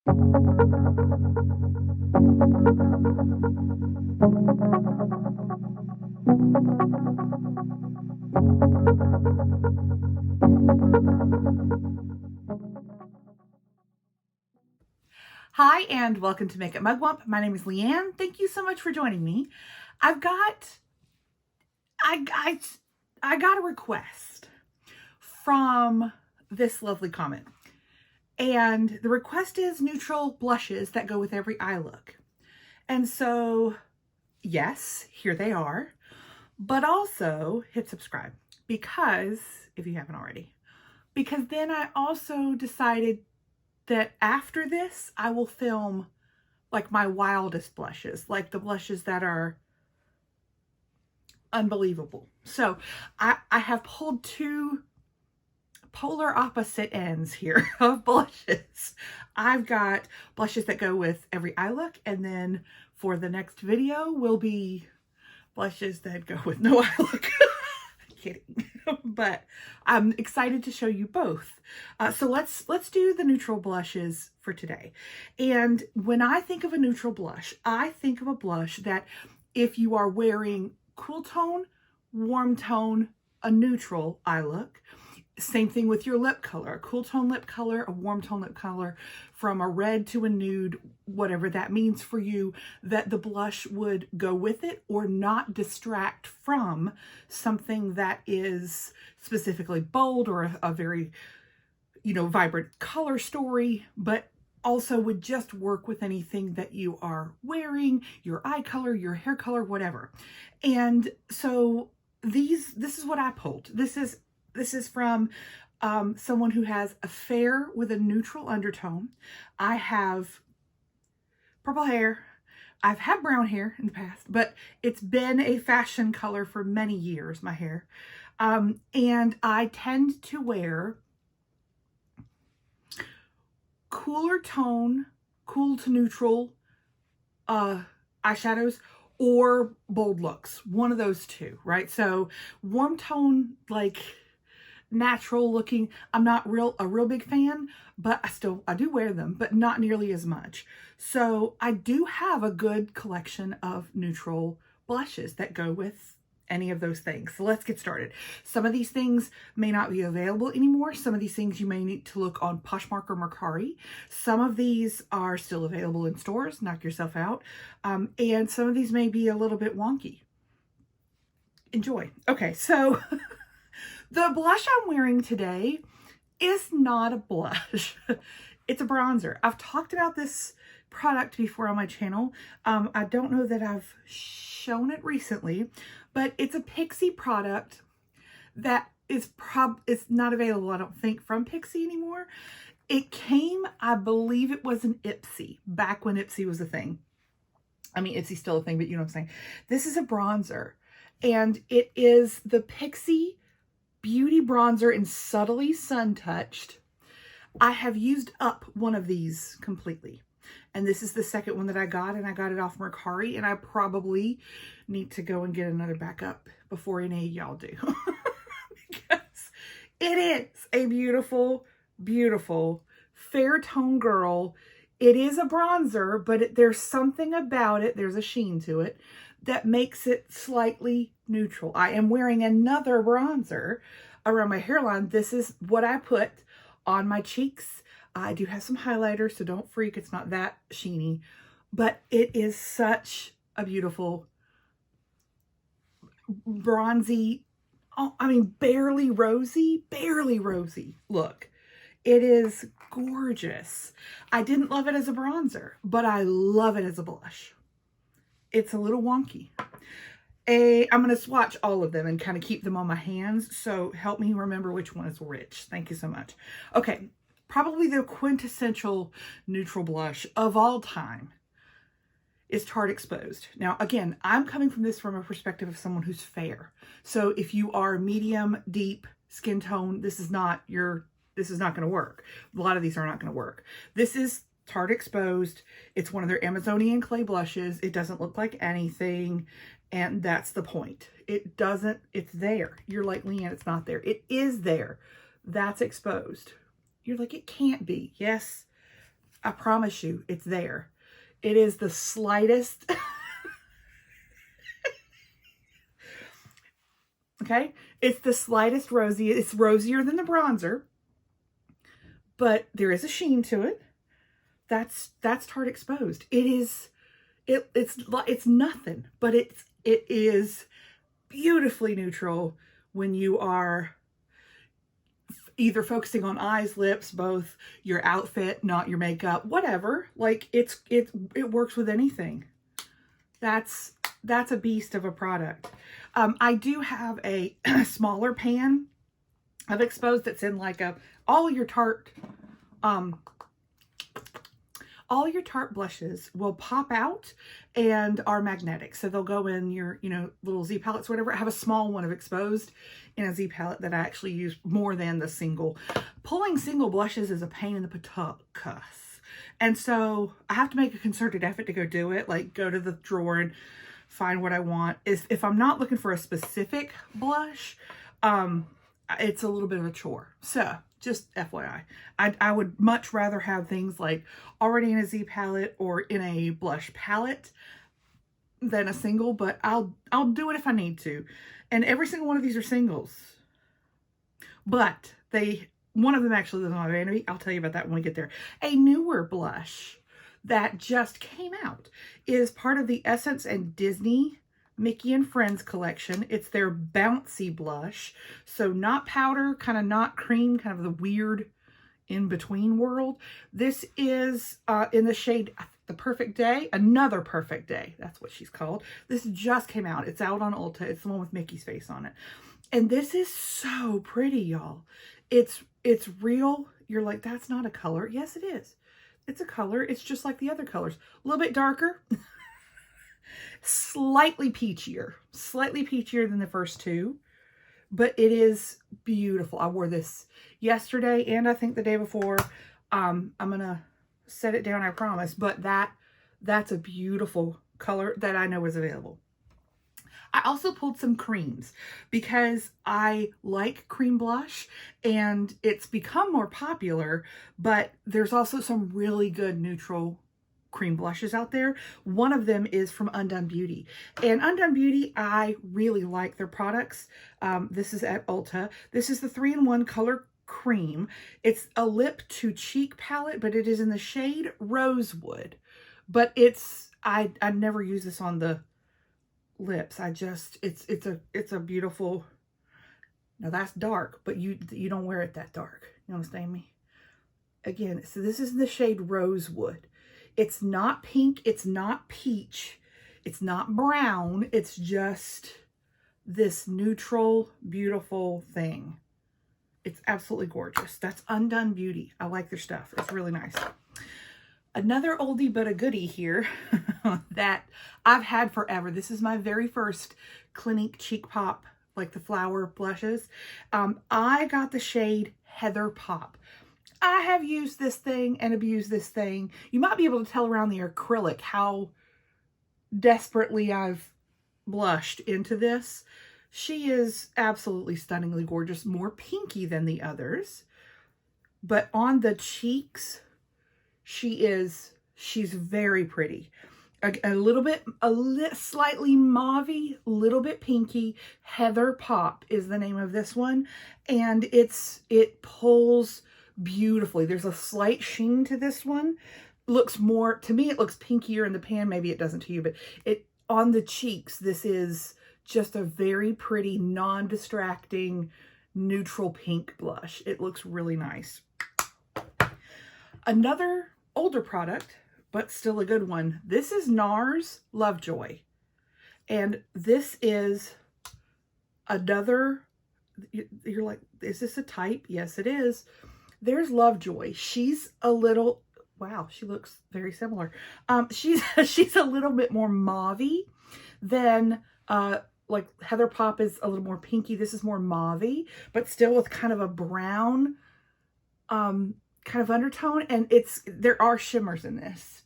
Hi, and welcome to Makeup Mugwump. My name is Leanne. Thank you so much for joining me. I got a request from this lovely comment. And the request is neutral blushes that go with every eye look. And so, yes, here they are. But also hit subscribe because, if you haven't already, because then I also decided that after this, I will film like my wildest blushes, like the blushes that are unbelievable. So I have pulled two polar opposite ends here of blushes. I've got blushes that go with every eye look, and then for the next video will be blushes that go with no eye look. Kidding. But I'm excited to show you both. So let's do the neutral blushes for today. And when I think of a neutral blush, I think of a blush that if you are wearing cool tone, warm tone, a neutral eye look, same thing with your lip color, a cool tone lip color, a warm tone lip color, from a red to a nude, whatever that means for you, that the blush would go with it or not distract from something that is specifically bold or a very, vibrant color story, but also would just work with anything that you are wearing, your eye color, your hair color, whatever. And so this is what I pulled. This is from someone who has a fair with a neutral undertone. I have purple hair. I've had brown hair in the past, but it's been a fashion color for many years, my hair. And I tend to wear cooler tone, cool to neutral eyeshadows or bold looks. One of those two, right? So warm tone, like natural looking, I'm not a real big fan, but I do wear them, but not nearly as much. So I do have a good collection of neutral blushes that go with any of those things. So let's get started. Some of these things may not be available anymore. Some of these things you may need to look on Poshmark or Mercari. Some of these are still available in stores. Knock yourself out. And some of these may be a little bit wonky. Enjoy. Okay, so the blush I'm wearing today is not a blush. It's a bronzer. I've talked about this product before on my channel. I don't know that I've shown it recently, but it's a Pixi product that is it's not available, I don't think, from Pixi anymore. It came, I believe it was an Ipsy, back when Ipsy was a thing. I mean, Ipsy's still a thing, but you know what I'm saying. This is a bronzer, and it is the Pixi Beauty Bronzer in Subtly Sun Touched. I have used up one of these completely. And this is the second one that I got, and I got it off Mercari, and I probably need to go and get another backup before any of y'all do. Because it is a beautiful, beautiful, fair tone girl. It is a bronzer, but there's something about it, there's a sheen to it, that makes it slightly neutral. I am wearing another bronzer around my hairline. This is what I put on my cheeks. I do have some highlighter, so don't freak. It's not that sheeny, but it is such a beautiful bronzy, I mean, barely rosy look. It is gorgeous. I didn't love it as a bronzer, but I love it as a blush. It's a little wonky. I'm going to swatch all of them and kind of keep them on my hands, so help me remember which one is which. Thank you so much. Okay, probably the quintessential neutral blush of all time is Tarte Exposed. Now, again, I'm coming from this from a perspective of someone who's fair. So if you are medium, deep skin tone, this is not going to work. A lot of these are not going to work. This is Tarte Exposed. It's one of their Amazonian clay blushes. It doesn't look like anything, and that's the point. It doesn't, it's there. You're like, Leanne, it's not there. It is there. That's exposed. You're like, it can't be. Yes, I promise you, it's there. It is the slightest. Okay, it's the slightest rosy. It's rosier than the bronzer, but there is a sheen to it. That's Tarte Exposed. It is, it's nothing, but it is beautifully neutral when you are either focusing on eyes, lips, both, your outfit, not your makeup, whatever. Like it works with anything. That's a beast of a product. I do have a smaller pan of Exposed that's in like all your Tarte blushes will pop out and are magnetic. So they'll go in your, little Z palettes, whatever. I have a small one of Exposed in a Z palette that I actually use more than the single. Pulling single blushes is a pain in the patuckus. And so I have to make a concerted effort to go do it, like go to the drawer and find what I want. If I'm not looking for a specific blush, it's a little bit of a chore. So just FYI, I would much rather have things like already in a Z palette or in a blush palette than a single, but I'll do it if I need to. And every single one of these are singles, but one of them actually lives on my vanity. I'll tell you about that when we get there. A newer blush that just came out is part of the Essence and Disney Mickey and Friends collection. It's their Bouncy blush. So not powder, kind of not cream, kind of the weird in-between world. This is in the shade The Perfect Day. Another Perfect Day. That's what she's called. This just came out. It's out on Ulta. It's the one with Mickey's face on it. And this is so pretty, y'all. It's real. You're like, that's not a color. Yes, it is. It's a color. It's just like the other colors. A little bit darker. Slightly peachier than the first two, but it is beautiful. I wore this yesterday and I think the day before. I'm gonna set it down, I promise, but that's a beautiful color that I know is available. I also pulled some creams because I like cream blush and it's become more popular, but there's also some really good neutral cream blushes out there. One of them is from Undone Beauty, and Undone Beauty, I really like their products. This is at Ulta. This is the 3-in-1 color cream. It's a lip to cheek palette, but it is in the shade Rosewood, but I never use this on the lips. It's a beautiful, now that's dark, but you don't wear it that dark. You understand me? Again, so this is in the shade Rosewood. It's not pink, it's not peach, it's not brown, it's just this neutral, beautiful thing. It's absolutely gorgeous. That's Undone Beauty. I like their stuff. It's really nice. Another oldie but a goodie here that I've had forever. This is my very first Clinique Cheek Pop, like the flower blushes. I got the shade Heather Pop. I have used this thing and abused this thing. You might be able to tell around the acrylic how desperately I've blushed into this. She is absolutely stunningly gorgeous, more pinky than the others. But on the cheeks, she's very pretty. A little bit, slightly mauvey, little bit pinky. Heather Pop is the name of this one. And it pulls beautifully. There's a slight sheen to this one. Looks more, to me, it looks pinkier in the pan. Maybe it doesn't to you, but on the cheeks, this is just a very pretty, non-distracting, neutral pink blush. It looks really nice. Another older product, but still a good one. This is NARS Lovejoy. And this is another, you're like, is this a type? Yes, it is. There's Lovejoy. She's a little, wow, she looks very similar. She's a little bit more mauvey than, like Heather Pop is a little more pinky. This is more mauvey, but still with kind of a brown, kind of undertone. And there are shimmers in this.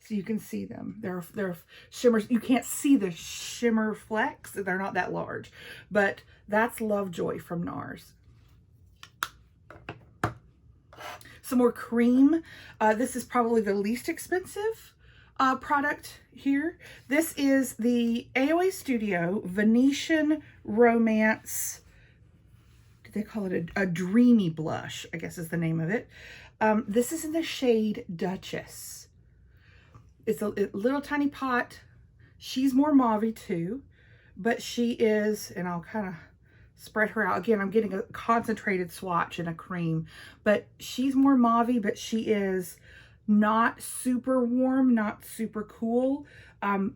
So you can see them. There are shimmers. You can't see the shimmer flecks. They're not that large, but that's Lovejoy from NARS. some more cream. This is probably the least expensive product here. This is the AOA Studio Venetian Romance. They call it a dreamy blush, I guess is the name of it. This is in the shade Duchess. It's a little tiny pot. She's more mauve too, but she is, and I'll kind of spread her out. Again, I'm getting a concentrated swatch and a cream, but she's more mauve, but she is not super warm, not super cool.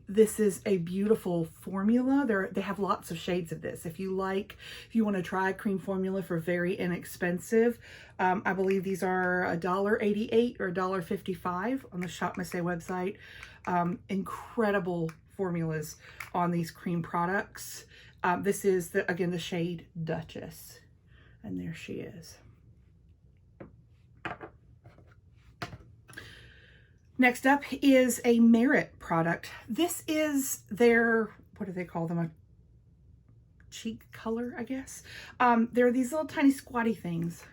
This is a beautiful formula. They have lots of shades of this. If you want to try a cream formula for very inexpensive, I believe these are $1.88 or $1.55 on the Shop Miss A website. Incredible formulas on these cream products. This is, again, the shade Duchess. And there she is. Next up is a Merit product. This is their, what do they call them? A cheek color, I guess. They're these little tiny squatty things,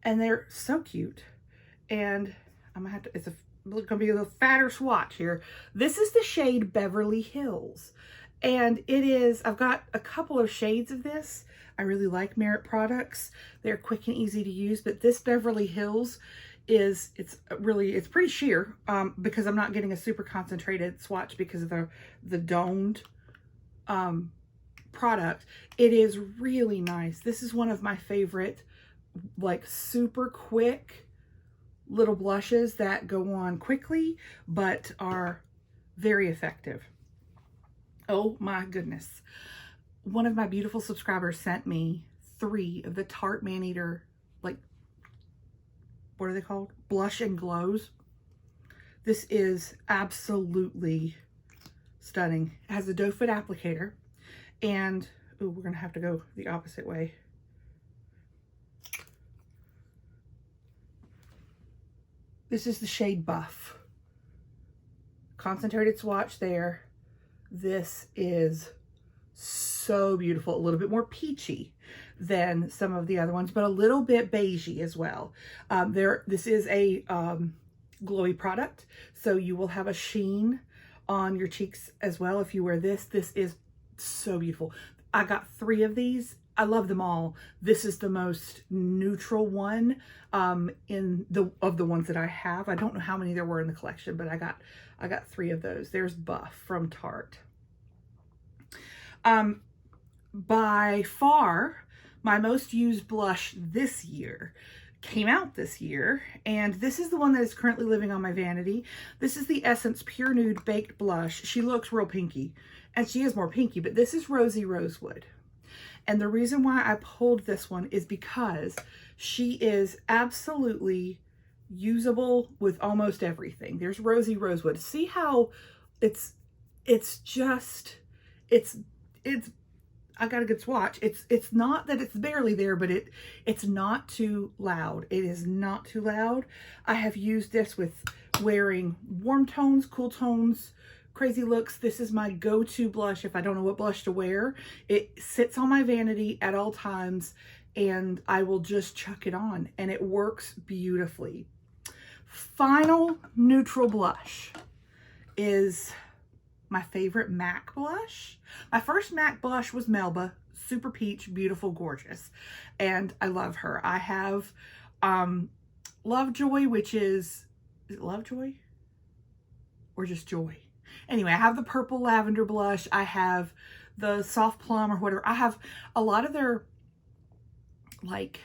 and they're so cute. And I'm gonna have to, it's gonna be a little fatter swatch here. This is the shade Beverly Hills. And it is, I've got a couple of shades of this. I really like Merit products. They're quick and easy to use, but this Beverly Hills is, it's pretty sheer because I'm not getting a super concentrated swatch because of the domed product. It is really nice. This is one of my favorite, like, super quick little blushes that go on quickly but are very effective. Oh my goodness. One of my beautiful subscribers sent me 3 of the Tarte Maneater, like, what are they called? Blush and Glows. This is absolutely stunning. It has a doe foot applicator, and ooh, we're gonna have to go the opposite way. This is the shade Buff. Concentrated swatch there. This is so beautiful. A little bit more peachy than some of the other ones, but a little bit beigey as well. This is a glowy product, so you will have a sheen on your cheeks as well if you wear this. This is so beautiful. I got 3 of these. I love them all. This is the most neutral one of the ones that I have. I don't know how many there were in the collection, but I got 3 of those. There's Buff from Tarte. By far, my most used blush this year came out this year, and this is the one that is currently living on my vanity. This is the Essence Pure Nude Baked Blush. She looks real pinky, and she is more pinky, but this is Rosy Rosewood. And the reason why I pulled this one is because she is absolutely usable with almost everything. There's Rosy Rosewood. See how it's I got a good swatch. It's not that it's barely there, but it's not too loud. It is not too loud. I have used this with wearing warm tones, cool tones, crazy looks. This is my go-to blush if I don't know what blush to wear. It sits on my vanity at all times, and I will just chuck it on, and it works beautifully. Final neutral blush is my favorite MAC blush. My first MAC blush was Melba, super peach, beautiful, gorgeous, and I love her. I have Lovejoy, which is it Lovejoy or just Joy? Anyway, I have the purple lavender blush. I have the soft plum or whatever. I have a lot of their, like,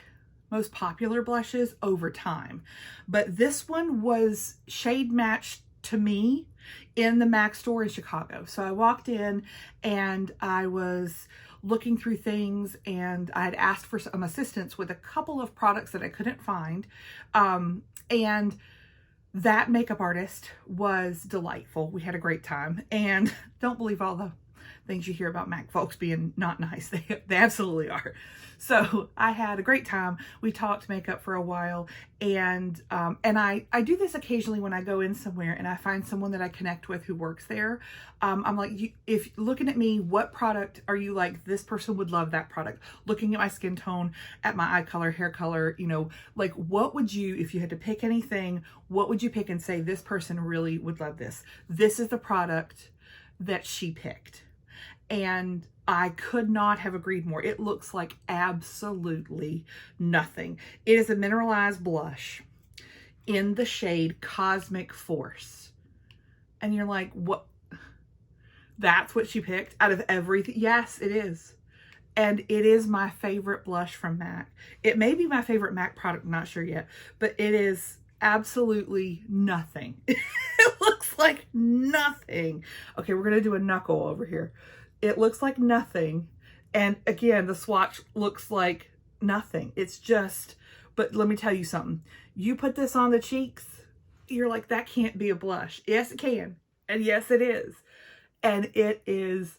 most popular blushes over time, but this one was shade matched to me in the MAC store in Chicago. So I walked in and I was looking through things, and I had asked for some assistance with a couple of products that I couldn't find. And that makeup artist was delightful. We had a great time, and don't believe all things you hear about MAC folks being not nice. They absolutely are. So I had a great time. We talked makeup for a while, and I do this occasionally when I go in somewhere and I find someone that I connect with who works there. I'm like, if looking at me, what product are you like, this person would love that product? Looking at my skin tone, at my eye color, hair color, you know, like what would you, if you had to pick anything, what would you pick and say, this person really would love this? This is the product that she picked. And I could not have agreed more. It looks like absolutely nothing. It is a mineralized blush in the shade Cosmic Force. And you're like, what? That's what she picked out of everything? Yes, it is. And it is my favorite blush from MAC. It may be my favorite MAC product, I'm not sure yet, but it is absolutely nothing. It looks like nothing. Okay, we're gonna do a knuckle over here. It looks like nothing. And again, the swatch looks like nothing. It's just, but let me tell you something. You put this on the cheeks, you're like, that can't be a blush. Yes, it can. And yes, it is. And it is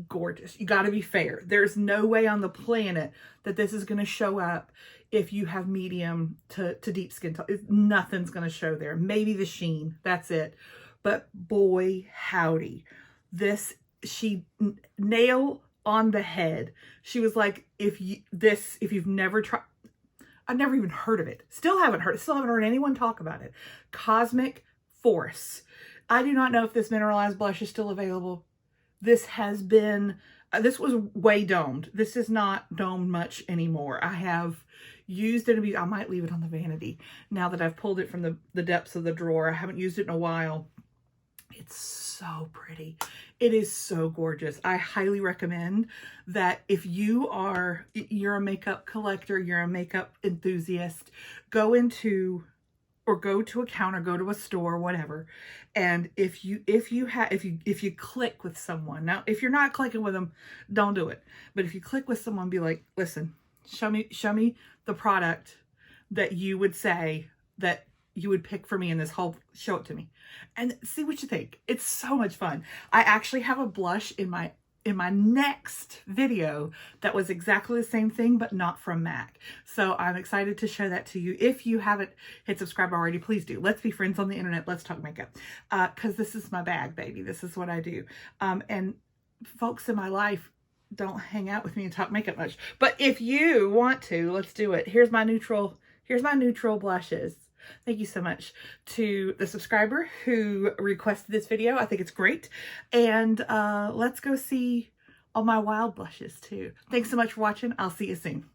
gorgeous. You got to be fair. There's no way on the planet that this is going to show up if you have medium to deep skin tone. Nothing's going to show there. Maybe the sheen. That's it. But boy, howdy. This, she nail on the head. She was like, if you've never tried, I've never even heard of it. Still haven't heard anyone talk about it. Cosmic Force. I do not know if this mineralized blush is still available. This has been, this was way domed. This is not domed much anymore. I have used it. I might leave it on the vanity now that I've pulled it from the depths of the drawer. I haven't used it in a while. It's so pretty. It is so gorgeous. I highly recommend that if you're a makeup collector, you're a makeup enthusiast, go to a counter, go to a store, whatever. And if you click with someone, now if you're not clicking with them, don't do it. But if you click with someone, be like, listen, show me the product that you would say that you would pick for me in this whole, show it to me and see what you think. It's so much fun. I actually have a blush in my next video that was exactly the same thing, but not from MAC. So I'm excited to show that to you. If you haven't hit subscribe already, please do. Let's be friends on the internet. Let's talk makeup. Cause this is my bag, baby. This is what I do. And folks in my life don't hang out with me and talk makeup much, but if you want to, let's do it. Here's my neutral blushes. Thank you so much to the subscriber who requested this video. I think it's great. And let's go see all my wild blushes too. Thanks so much for watching. I'll see you soon.